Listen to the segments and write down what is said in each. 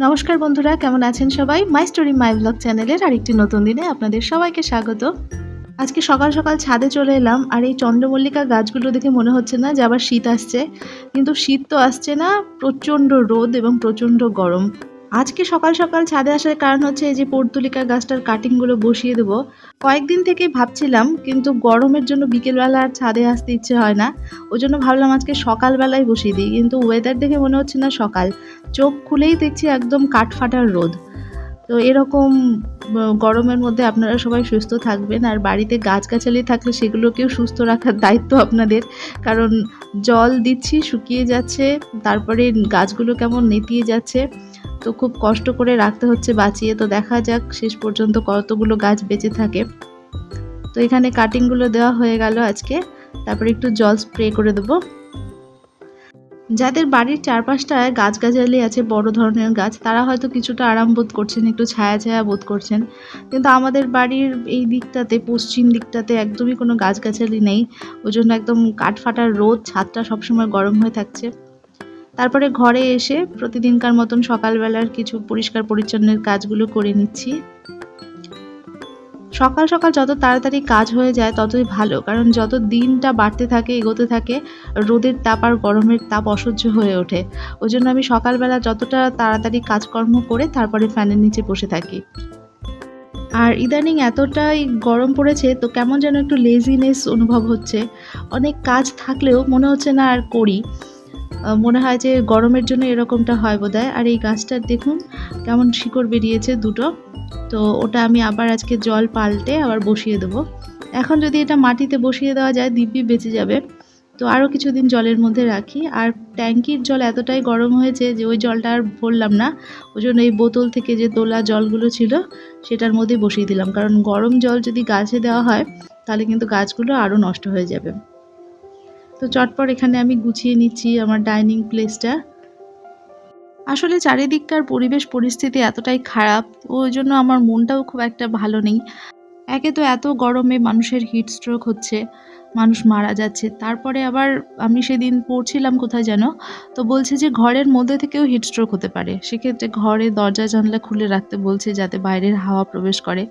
নমস্কার বন্ধুরা, কেমন আছেন সবাই? মাই স্টোরি মাই ব্লগ চ্যানেলের আরেকটি নতুন দিনে আপনাদের সবাইকে স্বাগত। আজকে সকাল সকাল ছাদে চলে এলাম, আর এই চন্দ্রমল্লিকা গাছগুলো দেখে মনে হচ্ছে না যে আবার শীত আসছে, কিন্তু শীত তো আসছে না, প্রচণ্ড রোদ এবং প্রচণ্ড গরম। আজকে সকাল সকাল ছাদে আসার কারণ হচ্ছে এই যে পর্তুলিকা গাছটার কাটিংগুলো বসিয়ে দেবো। কয়েকদিন থেকে ভাবছিলাম, কিন্তু গরমের জন্য বিকেলবেলা আর ছাদে আসতে ইচ্ছে হয় না। ওই জন্য ভাবলাম আজকে সকালবেলায় বসিয়ে দিই, কিন্তু ওয়েদার দেখে মনে হচ্ছে না সকাল। চোখ খুলেই দেখছি একদম কাঠফাটার রোদ। তো এরকম গরমের মধ্যে আপনারা সবাই সুস্থ থাকবেন, আর বাড়িতে গাছগাছালি থাকলে সেগুলোকেও সুস্থ রাখার দায়িত্ব আপনাদের। কারণ জল দিচ্ছি, শুকিয়ে যাচ্ছে, তারপরে গাছগুলো কেমন নেতিয়ে যাচ্ছে, তো খুব কষ্ট করে রাখতে হচ্ছে বাঁচিয়ে। তো দেখা যাক শেষ পর্যন্ত কতগুলো গাছ বেঁচে থাকে। তো এখানে কাটিংগুলো দেওয়া হয়ে গেল আজকে, তারপরে একটু জল স্প্রে করে দেবো। যাদের বাড়ির চারপাশটায় গাছগাছালি আছে, বড় ধরনের গাছ, তারা হয়তো কিছুটা আরাম বোধ করছেন, একটু ছায়া ছায়া বোধ করছেন। কিন্তু আমাদের বাড়ির এই দিকটাতে, পশ্চিম দিকটাতে একদমই কোনো গাছগাছালি নেই। ওই জন্য একদম কাঠফাটার রোদ, ছাদটা সবসময় গরম হয়ে থাকছে। তারপরে ঘরে এসে প্রতিদিনকার মতন সকালবেলার কিছু পরিষ্কার পরিচ্ছন্নের কাজগুলো করে নিচ্ছি। সকাল সকাল যত তাড়াতাড়ি কাজ হয়ে যায় ততই ভালো, কারণ যত দিনটা বাড়তে থাকে, এগোতে থাকে, রোদের তাপ আর গরমের তাপ অসহ্য হয়ে ওঠে। ওই জন্য আমি সকালবেলা যতটা তাড়াতাড়ি কাজকর্ম করে তারপরে ফ্যানের নিচে বসে থাকি। আর ইদানিং এতটাই গরম পড়েছে, তো কেমন যেন একটু লেজিনেস অনুভব হচ্ছে। অনেক কাজ থাকলেও মনে হচ্ছে না আর করি। মনে হয় যে গরমের জন্য এরকমটা হয় বোধহয়। আর এই গাছটার দেখুন কেমন শিকড় বেরিয়েছে দুটো। তো ওটা আমি আবার আজকে জল পাল্টে আবার বসিয়ে দেবো। এখন যদি এটা মাটিতে বসিয়ে দেওয়া যায় দিব্যি বেঁচে যাবে। তো আরও কিছুদিন জলের মধ্যে রাখি। আর ট্যাঙ্কির জল এতটাই গরম হয়েছে যে ওই জলটা আর ভরলাম না। ওই জন্য এই বোতল থেকে যে তোলা জলগুলো ছিল সেটার মধ্যে বসিয়ে দিলাম, কারণ গরম জল যদি গাছে দেওয়া হয় তাহলে কিন্তু গাছগুলো আরও নষ্ট হয়ে যাবে। তো চটপট এখানে আমি গুছিয়ে নিচ্ছি আমার ডাইনিং প্লেসটা। আসলে চারিদিককার পরিবেশ পরিস্থিতি এতটাই খারাপ, ওই জন্য আমার মনটাও খুব একটা ভালো নেই। একে তো এত গরমে মানুষের হিট স্ট্রোক হচ্ছে, মানুষ মারা যাচ্ছে। তারপরে আবার আমি সেদিন পড়ছিলাম কোথায় যেন, তো বলছে যে ঘরের মধ্যে থেকেও হিট স্ট্রোক হতে পারে। সেক্ষেত্রে ঘরে দরজা জানলা খুলে রাখতে বলছে যাতে বাইরের হাওয়া প্রবেশ করে।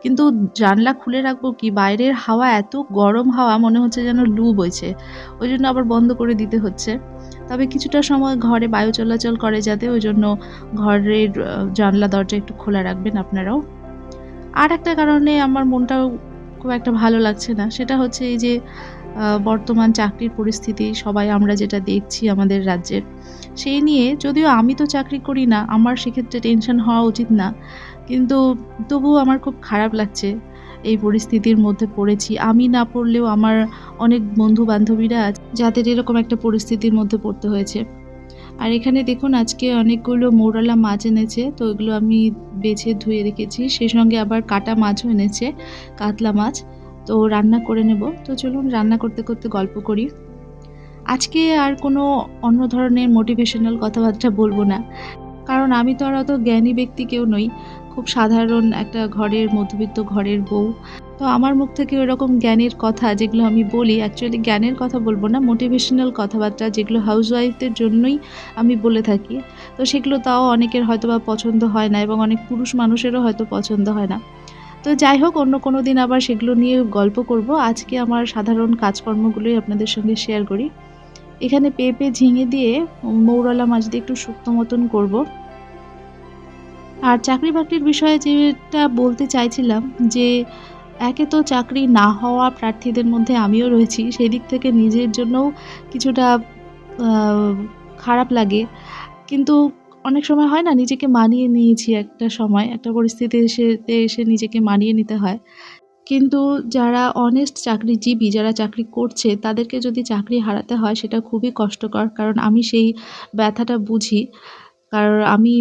কিন্তু জানলা খুলে রাখবো কি, বাইরের হাওয়া এত গরম হাওয়া, মনে হচ্ছে যেন লু বইছে। ওই জন্য আবার বন্ধ করে দিতে হচ্ছে। তবে কিছুটা সময় ঘরে বায়ু চলাচল করে যাতে, ওই জন্য ঘরের জানলা দরজা একটু খোলা রাখবেন আপনারাও। আর একটা কারণে আমার মনটাও খুব একটা ভালো লাগছে না, সেটা হচ্ছে এই যে বর্তমান চাকরির পরিস্থিতি, সবাই আমরা যেটা দেখছি আমাদের রাজ্যের, সেই নিয়ে যদিও আমি তো চাকরি করি না, আমার সেক্ষেত্রে টেনশন হওয়া উচিত না, কিন্তু তবুও আমার খুব খারাপ লাগছে। এই পরিস্থিতির মধ্যে পড়েছি, আমি না পড়লেও আমার অনেক বন্ধু বান্ধবীরা আছে যাদের এরকম একটা পরিস্থিতির মধ্যে পড়তে হয়েছে। আর এখানে দেখুন আজকে অনেকগুলো মৌরলা মাছ এনেছে, তো ওগুলো আমি বেছে ধুয়ে রেখেছি। সেই সঙ্গে আবার কাটা মাছও এনেছে, কাতলা মাছ। তো রান্না করে নেব। তো চলুন রান্না করতে করতে গল্প করি। আজকে আর কোনো অন্য ধরনের মোটিভেশনাল কথাবার্তা বলবো না, কারণ আমি তো আর অত জ্ঞানী ব্যক্তি কেউ নই। খুব সাধারণ একটা ঘরের, মধ্যবিত্ত ঘরের বউ। তো আমার মুখ থেকে ওইরকম জ্ঞানের কথা যেগুলো আমি বলি, অ্যাকচুয়ালি জ্ঞানের কথা বলবো না, মোটিভেশনাল কথাবার্তা যেগুলো হাউসওয়াইফদের জন্যই আমি বলে থাকি। তো সেগুলো তাও অনেকের হয়তো বা পছন্দ হয় না, এবং অনেক পুরুষ মানুষেরও হয়তো পছন্দ হয় না। তো যাই হোক, অন্য কোনো দিন আবার সেগুলো নিয়ে গল্প করব। আজকে আমার সাধারণ কাজকর্মগুলোই আপনাদের সঙ্গে শেয়ার করি। এখানে পেঁপে ঝিঙে দিয়ে মৌরলা মাছ দিয়ে একটু শুক্তো মতন করব। আর চাকরি বাকরির বিষয়ে যেটা বলতে চাইছিলাম, যে একে তো চাকরি না হওয়া প্রার্থীদের মধ্যে আমিও রয়েছি, সেই দিক থেকে নিজের জন্যও কিছুটা আহ, খারাপ লাগে। কিন্তু অনেক সময় হয় না, নিজেকে মানিয়ে নিয়েছি, একটা সময় একটা পরিস্থিতি এসে এসে নিজেকে মানিয়ে নিতে হয়। কিন্তু যারা অনেস্ট চাকরিজীবী, যারা চাকরি করছে, তাদেরকে যদি চাকরি হারাতে হয় সেটা খুবই কষ্টকর, কারণ আমি সেই ব্যথাটা বুঝি। কারণ আমি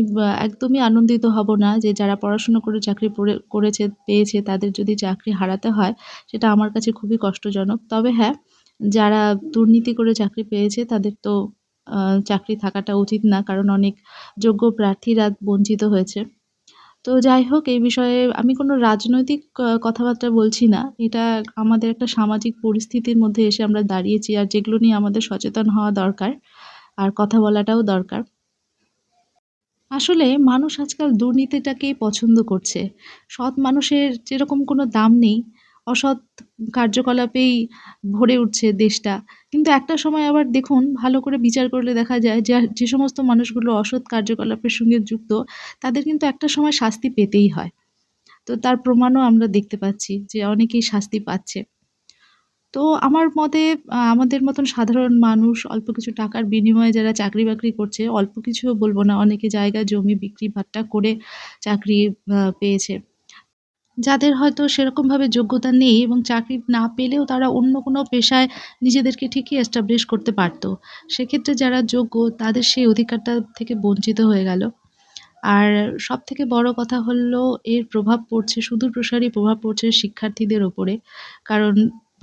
একদমই আনন্দিত হব না যে যারা পড়াশুনো করে চাকরি করেছে, পেয়েছে, তাদের যদি চাকরি হারাতে হয়, সেটা আমার কাছে খুবই কষ্টজনক। তবে হ্যাঁ, যারা দুর্নীতি করে চাকরি পেয়েছে তাদের তো চাকরি থাকাটা উচিত না, কারণ অনেক যোগ্য প্রার্থীরা বঞ্চিত হয়েছে। তো যাই হোক, এই বিষয়ে আমি কোনো রাজনৈতিক কথাবার্তা বলছি না। এটা আমাদের একটা সামাজিক পরিস্থিতির মধ্যে এসে আমরা দাঁড়িয়েছি, আর যেগুলো নিয়ে আমাদের সচেতন হওয়া দরকার, আর কথা বলাটাও দরকার। আসলে মানুষ আজকাল দুর্নীতিটাকেই পছন্দ করছে। সৎ মানুষের যেরকম কোনো দাম নেই, অসৎ কার্যকলাপেই ভরে উঠছে দেশটা। কিন্তু একটা সময় আবার দেখুন ভালো করে বিচার করলে দেখা যায় যে সমস্ত মানুষগুলো অসৎ কার্যকলাপের সঙ্গে যুক্ত, তাদের কিন্তু একটা সময় শাস্তি পেতেই হয়। তো তার প্রমাণও আমরা দেখতে পাচ্ছি যে অনেকেই শাস্তি পাচ্ছে। তো আমার মতে আমাদের মতন সাধারণ মানুষ অল্প কিছু টাকার বিনিময়ে যারা চাকরি-বাকরি করছে, অল্প কিছুও বলব না, অনেকে জায়গা জমি বিক্রি-বাট্টা করে চাকরি পেয়েছে। যাদের হয়তো সেরকমভাবে যোগ্যতা নেই এবং চাকরি না পেলেও তারা অন্য কোনো পেশায় নিজেদেরকে ঠিকই এস্টাবলিশ করতে পারত। সেক্ষেত্রে যারা যোগ্য তাদের সেই অধিকারটা থেকে বঞ্চিত হয়ে গেল। আর সবথেকে বড় কথা হলো এর প্রভাব পড়ছে সুদূরপ্রসারী প্রভাব পড়ছে শিক্ষার্থীদের ওপরে। কারণ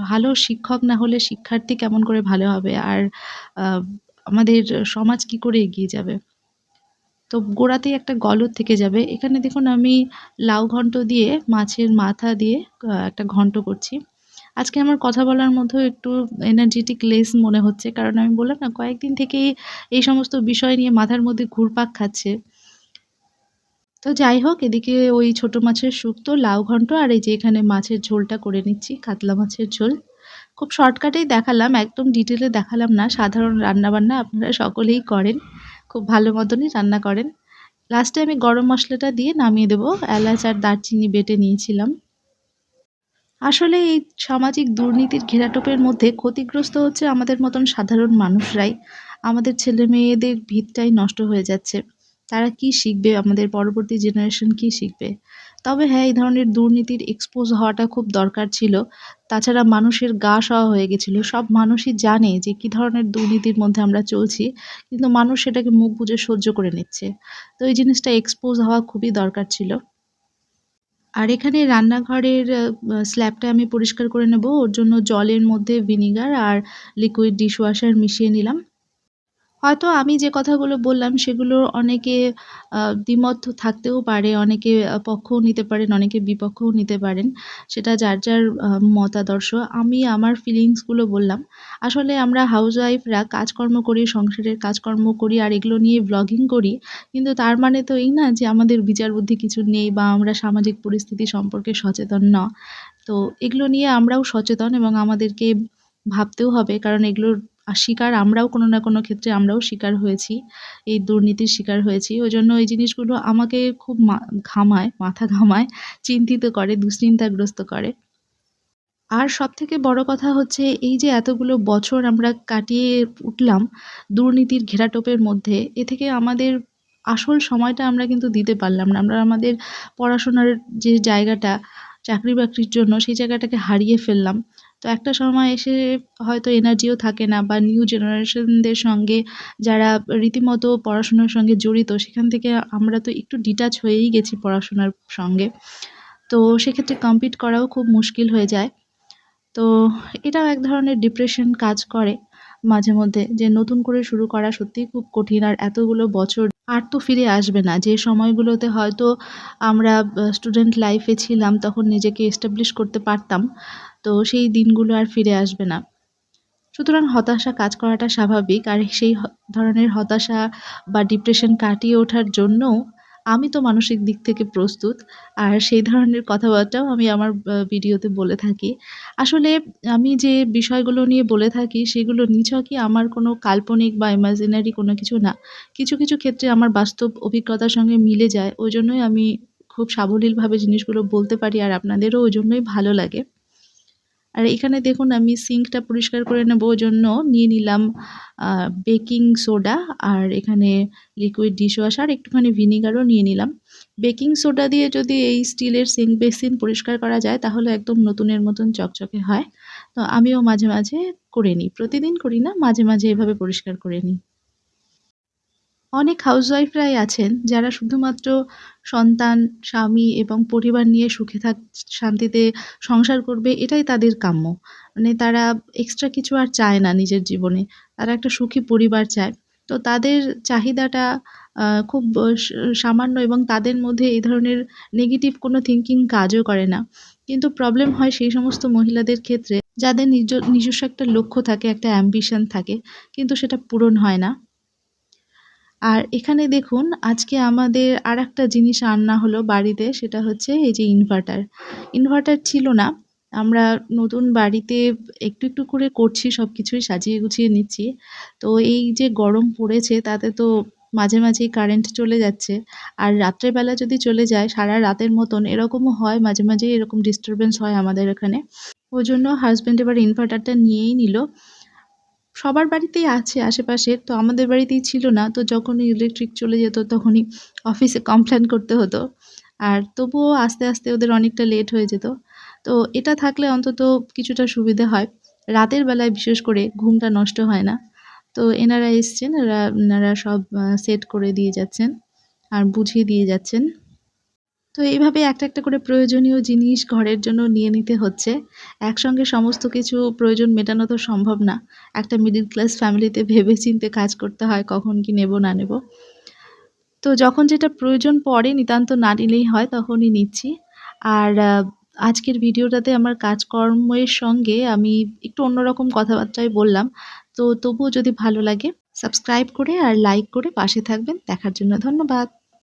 ভালো শিক্ষক না হলে শিক্ষার্থী কেমন করে ভালো হবে? আর আ আমাদের সমাজ কি করে এগিয়ে যাবে? তো গোড়াতেই একটা গলদ থেকে যাবে। এখানে দেখুন আমি লাউ ঘন্ট দিয়ে মাছের মাথা দিয়ে একটা ঘন্ট করছি। আজকে আমার কথা বলার মধ্যেও একটু এনার্জেটিক লেস মনে হচ্ছে। কারণ আমি বললাম না কয়েকদিন থেকেই এই সমস্ত বিষয় নিয়ে মাথার মধ্যে ঘুরপাক খাচ্ছে। তো যাই হোক এদিকে ওই ছোট মাছের শুক্তো, লাউ ঘন্ট আর এই যে এখানে মাছের ঝোলটা করে নিচ্ছি, কাতলা মাছের ঝোল। খুব শর্টকাটেই দেখালাম, একদম ডিটেইলে দেখালাম না। সাধারণ রান্নাবান্না আপনারা সকলেই করেন। খুব ভালো মতনই রান্না করেন। লাস্টে আমি গরম মসলাটা দিয়ে নামিয়ে দেবো। এলাচ আর দারচিনি বেটে নিয়েছিলাম। আসলে এই সামাজিক দুর্নীতির ঘেরাটোপের মধ্যে ক্ষতিগ্রস্ত হচ্ছে আমাদের মতন সাধারণ মানুষরাই। আমাদের ছেলেমেয়েদের ভিতটাই নষ্ট হয়ে যাচ্ছে। তারা কি শিখবে? আমাদের পরবর্তী জেনারেশন কি শিখবে? তবে হ্যাঁ, এই ধরনের দুর্নীতির এক্সপোজ হওয়াটা খুব দরকার ছিল। তাছাড়া মানুষের গা সওয়া হয়ে গেছিল। সব মানুষই জানে যে কি ধরনের দুর্নীতির মধ্যে আমরা চলছি। কিন্তু মানুষ সেটাকে মুখ বুজে সহ্য করে নিচ্ছে। তো এই জিনিসটা এক্সপোজ হওয়া খুবই দরকার ছিল। আর এখানে রান্নাঘরের স্ল্যাবটা আমি পরিষ্কার করে নেব। ওর জন্য জলের মধ্যে ভিনিগার আর লিকুইড ডিশওয়াশার মিশিয়ে নিলাম। হয়তো আমি যে কথাগুলো বললাম সেগুলো অনেকে দ্বিমত থাকতেও পারে, অনেকে পক্ষও নিতে পারেন, অনেকে বিপক্ষও নিতে পারেন। সেটা যার, যার মতাদর্শ। আমি আমার ফিলিংস গুলো বললাম। আসলে আমরা হাউসওয়াইফরা কাজকর্ম করি, সংসারের কাজকর্ম করি আর এগুলো নিয়ে ভ্লগিং করি। কিন্তু তার মানে তো এই না যে আমাদের বিচার বুদ্ধি কিছু নেই বা আমরা সামাজিক পরিস্থিতি সম্পর্কে সচেতন না। তো এগুলো নিয়ে আমরাও সচেতন এবং আমাদেরকে ভাবতেও হবে। কারণ এগুলোর শিকার আমরাও কোনো না কোনো ক্ষেত্রে আমরাও শিকার হয়েছি। এই দুর্নীতির শিকার হয়েছি। ওইজন্য এই জিনিসগুলো আমাকে খুব ঘামায়, মাথা ঘামায়, চিন্তিত করে, দুশ্চিন্তাগ্রস্ত করে। আর সবথেকে বড় কথা হচ্ছে এই যে এতগুলো বছর আমরা কাটিয়ে উঠলাম দুর্নীতির ঘেরাটোপের মধ্যে, এ থেকে আমাদের আসল সময়টা আমরা কিন্তু দিতে পারলাম না। আমরা আমাদের পড়াশোনার যে জায়গাটা চাকরি-বাকরির জন্য সেই জায়গাটাকে হারিয়ে ফেললাম। তো একটা সময় এসে হয়তো এনার্জিও থাকে না বা নিউ জেনারেশনদের সঙ্গে যারা রীতিমতো পড়াশোনার সঙ্গে জড়িত সেখান থেকে আমরা তো একটু ডিটাচ হয়েই গেছি পড়াশোনার সঙ্গে। তো সেক্ষেত্রে কম্পিট করাও খুব মুশকিল হয়ে যায়। তো এটাও এক ধরনের ডিপ্রেশন কাজ করে মাঝে মধ্যে যে নতুন করে শুরু করা সত্যিই খুব কঠিন। আর এতগুলো বছর আর তো ফিরে আসবে না। যে সময়গুলোতে হয়তো আমরা স্টুডেন্ট লাইফে ছিলাম তখন নিজেকে এস্টাবলিশ করতে পারতাম। তো সেই দিনগুলো আর ফিরে আসবে না। সুতরাং হতাশা কাজ করাটা স্বাভাবিক। আর সেই ধরনের হতাশা বা ডিপ্রেশন কাটিয়ে ওঠার জন্যও আমি তো মানসিক দিক থেকে প্রস্তুত। আর সেই ধরনের কথাবার্তাও আমি আমার ভিডিওতে বলে থাকি। আসলে আমি যে বিষয়গুলো নিয়ে বলে থাকি সেগুলো নিছকই আমার কোনো কাল্পনিক বা ইমাজিনারি কোনো কিছু না। কিছু, কিছু ক্ষেত্রে আমার বাস্তব অভিজ্ঞতার সঙ্গে মিলে যায়। ওইজন্যই আমি খুব সাবলীলভাবে জিনিসগুলো বলতে পারি আর আপনাদেরও ওইজন্যই ভালো লাগে। আর এখানে দেখুন আমি সিঙ্কটা পরিষ্কার করে নেব ওজন্য নিয়ে নিলাম আ বেকিং সোডা আর এখানে লিকুইড ডিশওয়াশার একটুখানি ভিনিগারও নিয়ে নিলাম। বেকিং সোডা দিয়ে যদি এই স্টিলের সিঙ্ক বেসিন পরিষ্কার করা যায় তাহলে একদম নতুনের মতন চকচকে হয়। তো আমিও মাঝে, মাঝে করে নিই। প্রতিদিন করি না, মাঝে, মাঝে এভাবে পরিষ্কার করে নিই। অনেক হাউসওয়াইফরাই আছেন যারা শুধুমাত্র সন্তান, স্বামী এবং পরিবার নিয়ে সুখে শান্তিতে সংসার করবে এটাই তাদের কাম্য। মানে তারা এক্সট্রা কিছু আর চায় না নিজের জীবনে। তারা একটা সুখী পরিবার চায়। তো তাদের চাহিদাটা খুব সামান্য এবং তাদের মধ্যে এই ধরনের নেগেটিভ কোনো থিংকিং কাজও করে না। কিন্তু প্রবলেম হয় সেই সমস্ত মহিলাদের ক্ষেত্রে যাদের নিজস্ব একটা লক্ষ্য থাকে, একটা অ্যাম্বিশন থাকে কিন্তু সেটা পূরণ হয় না। আর এখানে দেখুন আজকে আমাদের আরেকটা জিনিস আনা হলো বাড়িতে, সেটা হচ্ছে এই যে ইনভার্টার। ইনভার্টার ছিল না। আমরা নতুন বাড়িতে একটু, একটু করে করছি, সবকিছুই সাজিয়ে গুছিয়ে নিচ্ছি। তো এই যে গরম পড়েছে তাতে তো মাঝে, মাঝেই কারেন্ট চলে যাচ্ছে। আর রাত্রের বেলা যদি চলে যায় সারা রাতের মতন এরকমও হয়, মাঝে, মাঝেই এরকম ডিস্টার্বেন্স হয় আমাদের এখানে। ওজন্য হাসব্যান্ড এবার ইনভার্টারটা নিয়েই নিল। সবার বাড়িতেই আছে আশেপাশে, তো আমাদের বাড়িতেই ছিল না। তো যখনই ইলেকট্রিক চলে যেত তখনই অফিসে কমপ্লেন করতে হতো। আর তবুও আস্তে, আস্তে ওদের অনেকটা লেট হয়ে যেত। তো এটা থাকলে অন্তত কিছুটা সুবিধে হয়। রাতের বেলায় বিশেষ করে ঘুমটা নষ্ট হয় না। তো এনারা এসছেন, এনারা সব সেট করে দিয়ে যাচ্ছেন আর বুঝিয়ে দিয়ে যাচ্ছেন। তো এইভাবে একটা, একটা করে প্রয়োজনীয় জিনিস ঘরের জন্য নিয়ে নিতে হচ্ছে। একসঙ্গে সমস্ত কিছু প্রয়োজন মেটানো তো সম্ভব না। একটা মিডল ক্লাস ফ্যামিলিতে ভেবেচিন্তে কাজ করতে হয় কখন কি নেব না নেব। তো যখন যেটা প্রয়োজন পড়ে নিতান্ত না নিলেই হয় তখনই নিচ্ছি। আর আজকের ভিডিওটাতে আমার কাজকর্মের সঙ্গে আমি একটু অন্যরকম কথাবার্তাই বললাম। তো তবুও যদি ভালো লাগে সাবস্ক্রাইব করে আর লাইক করে পাশে থাকবেন। দেখার জন্য ধন্যবাদ।